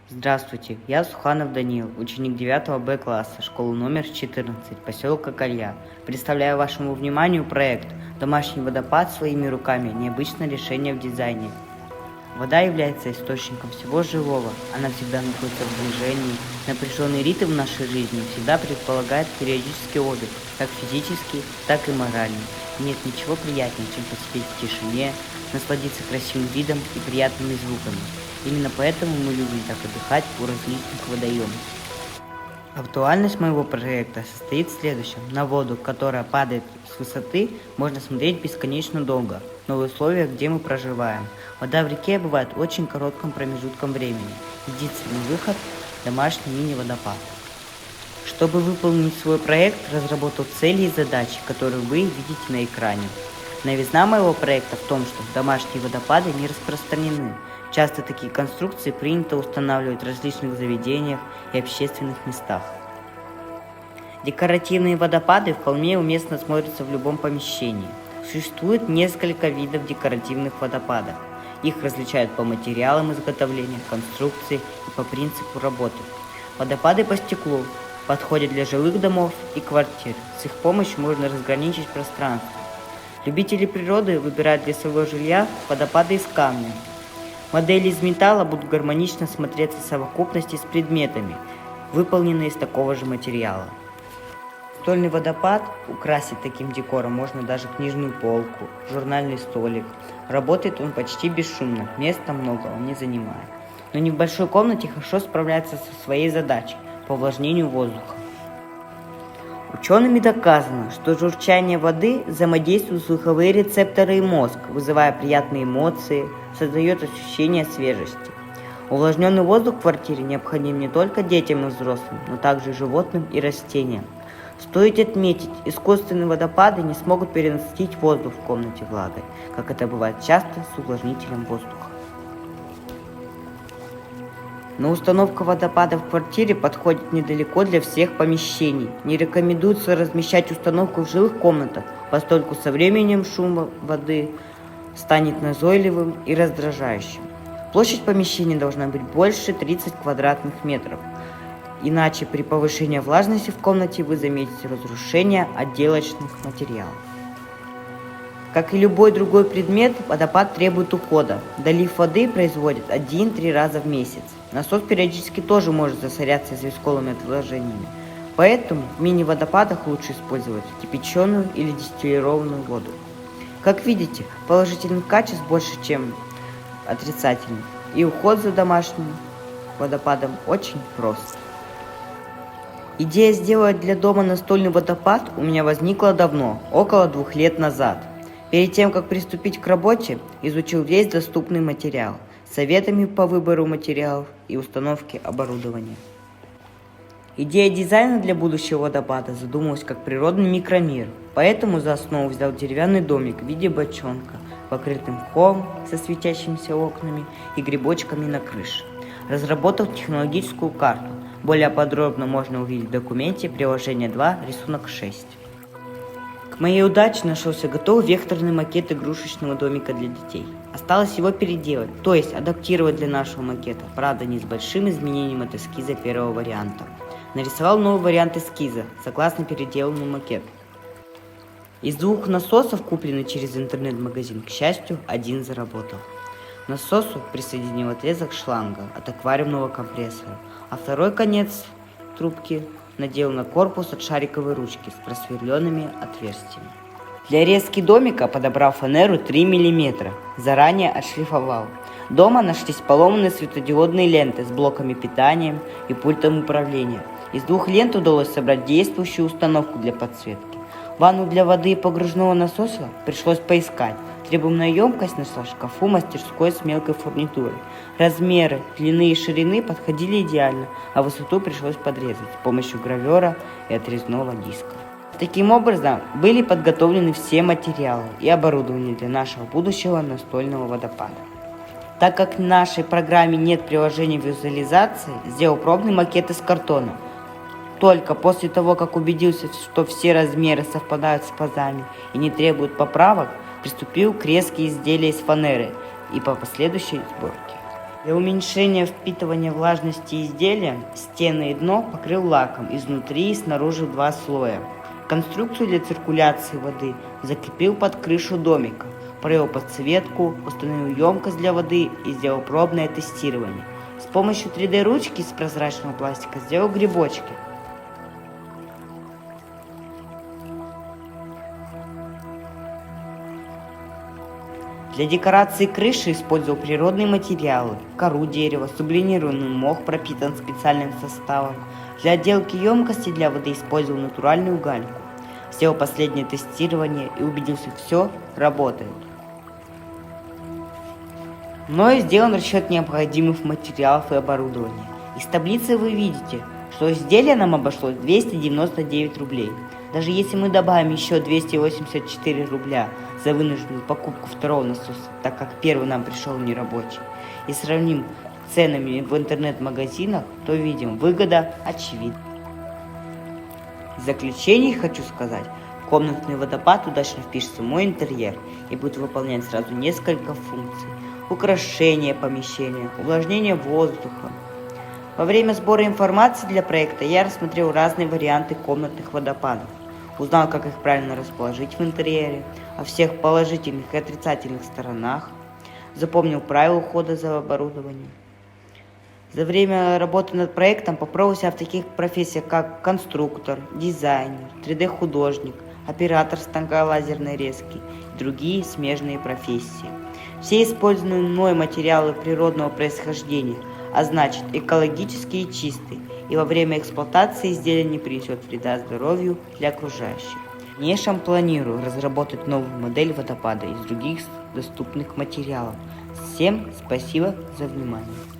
Здравствуйте, я Суханов Данил, ученик 9 Б класса, школы номер 14, поселок Кокалья. Представляю вашему вниманию проект «Домашний водопад своими руками. Необычное решение в дизайне». Вода является источником всего живого, она всегда находится в движении. Напряженный ритм в нашей жизни всегда предполагает периодический отдых, как физический, так и моральный. И нет ничего приятнее, чем посидеть в тишине, насладиться красивым видом и приятными звуками. Именно поэтому мы любим так отдыхать у различных водоемов. Актуальность моего проекта состоит в следующем. На воду, которая падает с высоты, можно смотреть бесконечно долго, но в условиях, где мы проживаем. Вода в реке бывает очень коротким промежутком времени. Единственный выход – домашний мини-водопад. Чтобы выполнить свой проект, разработал цели и задачи, которые вы видите на экране. Новизна моего проекта в том, что домашние водопады не распространены. Часто такие конструкции принято устанавливать в различных заведениях и общественных местах. Декоративные водопады вполне уместно смотрятся в любом помещении. Существует несколько видов декоративных водопадов. Их различают по материалам изготовления, конструкции и по принципу работы. Водопады по стеклу подходят для жилых домов и квартир. С их помощью можно разграничить пространство. Любители природы выбирают для своего жилья водопады из камня. Модели из металла будут гармонично смотреться в совокупности с предметами, выполненные из такого же материала. Стольный водопад украсить таким декором можно даже книжную полку, журнальный столик. Работает он почти бесшумно, места много он не занимает. Но в небольшой комнате хорошо справляется со своей задачей по увлажнению воздуха. Учеными доказано, что журчание воды взаимодействует с слуховые рецепторы и мозг, вызывая приятные эмоции, создает ощущение свежести. Увлажненный воздух в квартире необходим не только детям и взрослым, но также животным и растениям. Стоит отметить, искусственные водопады не смогут переносить воздух в комнате влагой, как это бывает часто с увлажнителем воздуха. Но установка водопада в квартире подходит недалеко для всех помещений. Не рекомендуется размещать установку в жилых комнатах, поскольку со временем шум воды станет назойливым и раздражающим. Площадь помещения должна быть больше 30 квадратных метров. Иначе при повышении влажности в комнате вы заметите разрушение отделочных материалов. Как и любой другой предмет, водопад требует ухода. Долив воды производят 1-3 раза в месяц. Насос периодически тоже может засоряться известковыми отложениями. Поэтому в мини-водопадах лучше использовать кипяченую или дистиллированную воду. Как видите, положительных качеств больше, чем отрицательных. И уход за домашним водопадом очень прост. Идея сделать для дома настольный водопад у меня возникла давно, около 2 лет назад. Перед тем, как приступить к работе, изучил весь доступный материал, с советами по выбору материалов и установке оборудования. Идея дизайна для будущего водопада задумалась как природный микромир, поэтому за основу взял деревянный домик в виде бочонка, покрытым мхом со светящимися окнами и грибочками на крыше. Разработал технологическую карту. Более подробно можно увидеть в документе приложение 2, рисунок 6. К моей удаче нашелся готовый векторный макет игрушечного домика для детей. Осталось его переделать, то есть адаптировать для нашего макета, правда не с большим изменением от эскиза первого варианта. Нарисовал новый вариант эскиза, согласно переделанному макету. Из 2 насосов, купленных через интернет-магазин, к счастью, один заработал. К насосу присоединил отрезок шланга от аквариумного компрессора, а второй конец трубки надел на корпус от шариковой ручки с просверленными отверстиями. Для резки домика подобрал фанеру 3 мм, заранее отшлифовал. Дома нашлись поломанные светодиодные ленты с блоками питания и пультом управления. Из 2 лент удалось собрать действующую установку для подсветки. Ванну для воды и погружного насоса пришлось поискать. Требуемая емкость нашла в шкафу мастерской с мелкой фурнитурой. Размеры, длины и ширины подходили идеально, а высоту пришлось подрезать с помощью гравера и отрезного диска. Таким образом, были подготовлены все материалы и оборудование для нашего будущего настольного водопада. Так как в нашей программе нет приложения визуализации, сделал пробный макет из картона. Только после того, как убедился, что все размеры совпадают с пазами и не требуют поправок, приступил к резке изделия из фанеры и по последующей сборке. Для уменьшения впитывания влажности изделия стены и дно покрыл лаком изнутри и снаружи 2 слоя. Конструкцию для циркуляции воды закрепил под крышу домика, провел подсветку, установил емкость для воды и сделал пробное тестирование. С помощью 3D-ручки из прозрачного пластика сделал грибочки. Для декорации крыши использовал природные материалы: кору дерева, сублимированный мох пропитан специальным составом. Для отделки емкости для воды использовал натуральную гальку. Сделал последнее тестирование и убедился, все работает. Мною сделан расчет необходимых материалов и оборудования. Из таблицы вы видите, что изделие нам обошлось 299 рублей. Даже если мы добавим еще 284 рубля за вынужденную покупку второго насоса, так как первый нам пришел нерабочий, и сравним с ценами в интернет-магазинах, то видим, выгода очевидна. В заключение хочу сказать, комнатный водопад удачно впишется в мой интерьер и будет выполнять сразу несколько функций: украшение помещения, увлажнение воздуха. Во время сбора информации для проекта я рассмотрел разные варианты комнатных водопадов, узнал, как их правильно расположить в интерьере, о всех положительных и отрицательных сторонах, запомнил правила ухода за оборудованием. За время работы над проектом попробовал себя в таких профессиях, как конструктор, дизайнер, 3D-художник, оператор станка лазерной резки и другие смежные профессии. Все использованные мной материалы природного происхождения, а значит экологически и чистые, и во время эксплуатации изделие не принесет вреда здоровью для окружающих. В дальнейшем планирую разработать новую модель водопада из других доступных материалов. Всем спасибо за внимание.